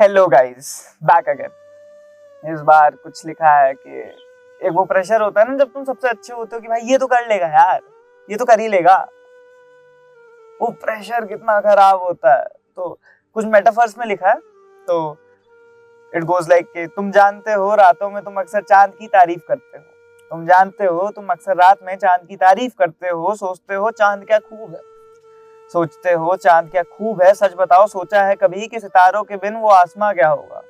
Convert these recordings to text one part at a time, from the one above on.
Hello guys, back again. इस बार कुछ लिखा है कि एक वो प्रेशर होता है ना जब तुम सबसे अच्छे होते हो कि भाई ये तो कर लेगा यार, ये तो कर ही लेगा। वो प्रेशर कितना खराब होता है। तो कुछ मेटाफर्स में लिखा है, तो इट गोज लाइक कि तुम जानते हो रातों में तुम अक्सर चांद की तारीफ करते हो। तुम जानते हो तुम अक्सर रात में चांद की तारीफ करते हो। सोचते हो चांद क्या खूब है, सोचते हो चांद क्या खूब है। सच बताओ, सोचा है कभी कि सितारों के बिन वो आसमां क्या होगा?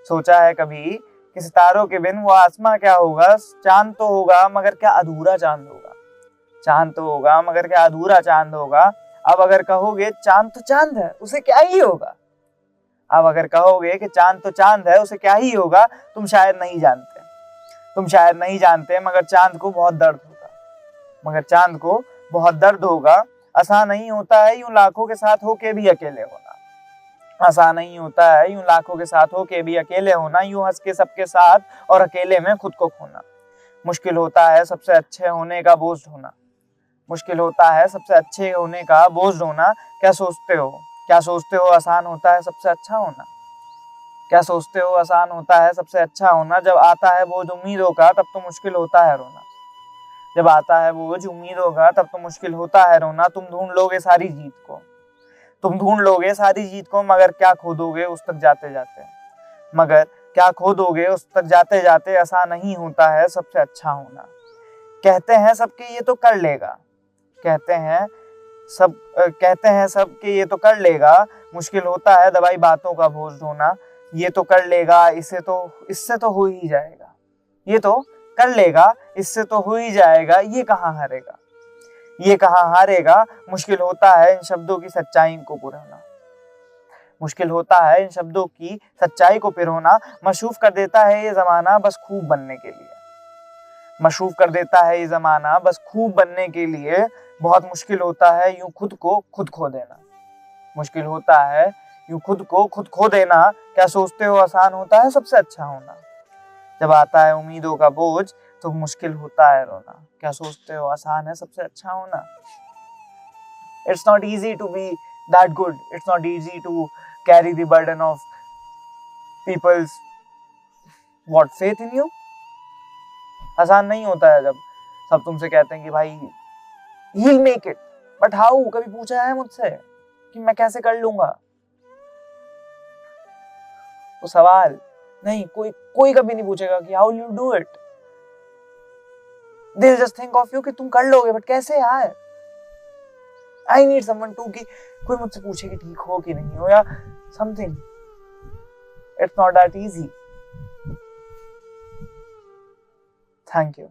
सोचा है कभी कि सितारों के बिन वो आसमां क्या होगा? चांद तो होगा मगर क्या अधूरा चांद होगा? चांद तो होगा मगर क्या अधूरा चांद होगा? अब अगर कहोगे चांद तो चांद है, उसे क्या ही होगा? अब अगर कहोगे कि चांद तो चांद है, उसे क्या ही होगा? तुम शायद नहीं जानते, तुम शायद नहीं जानते मगर चांद को बहुत दर्द होगा, मगर चांद को बहुत दर्द होगा। आसान नहीं होता है यूं लाखों के साथ होके भी अकेले होना। आसान नहीं होता है यूं लाखों के साथ होके भी अकेले होना। यूं हंस के सबके साथ और अकेले में खुद को खोना। मुश्किल होता है सबसे अच्छे होने का बोझ ढोना। मुश्किल होता है सबसे अच्छे होने का बोझ ढोना। क्या सोचते हो, क्या सोचते हो आसान होता है सबसे अच्छा होना? क्या सोचते हो आसान होता है सबसे अच्छा होना? जब आता है बोझ उम्मीदों का तब तो मुश्किल होता है रोना। जब आता है बोझ उम्मीदों का तब तो मुश्किल होता है रोना। तुम ढूंढ लोगे सारी जीत को, तुम ढूंढ लोगे सारी जीत को, मगर क्या खो दोगे उस तक जाते जाते? मगर क्या खो दोगे उस तक जाते जाते? आसान नहीं होता है सबसे अच्छा होना। कहते हैं सबके ये तो कर लेगा, कहते हैं सब कि ये तो कर लेगा। मुश्किल होता है दवाई बातों का बोझ ढोना। ये तो कर लेगा, इससे तो हो ही जाएगा। ये तो कर लेगा, इससे तो हो ही जाएगा। ये कहाँ हारेगा, ये कहाँ हारेगा? मुश्किल होता है इन शब्दों की सच्चाई को पुराना। मुश्किल होता है इन शब्दों की सच्चाई को पिरोना। मशरूफ कर देता है ये जमाना बस खूब बनने के लिए। मशरूफ कर देता है ये जमाना बस खूब बनने के लिए। बहुत मुश्किल होता है यूं खुद को खुद खो देना। मुश्किल होता है यूं खुद को खुद खो देना। क्या सोचते हो आसान होता है सबसे अच्छा होना? जब आता है उम्मीदों का बोझ तो मुश्किल होता है रोना। क्या सोचते हो आसान है सबसे अच्छा होना? It's not easy to be that good. It's not easy to carry the burden of people's faith in you. आसान नहीं होता है जब सब तुमसे कहते हैं कि भाई he'll make it. But how? कभी पूछा है मुझसे कि मैं कैसे कर लूंगा? वो सवाल नहीं, कोई कभी नहीं पूछेगा कि how will you do it. They'll just think of you कि तुम कर लोगे, but कैसे यार? I need someone to कि कोई मुझसे पूछे कि ठीक हो कि नहीं हो या something. It's not that easy. Thank you.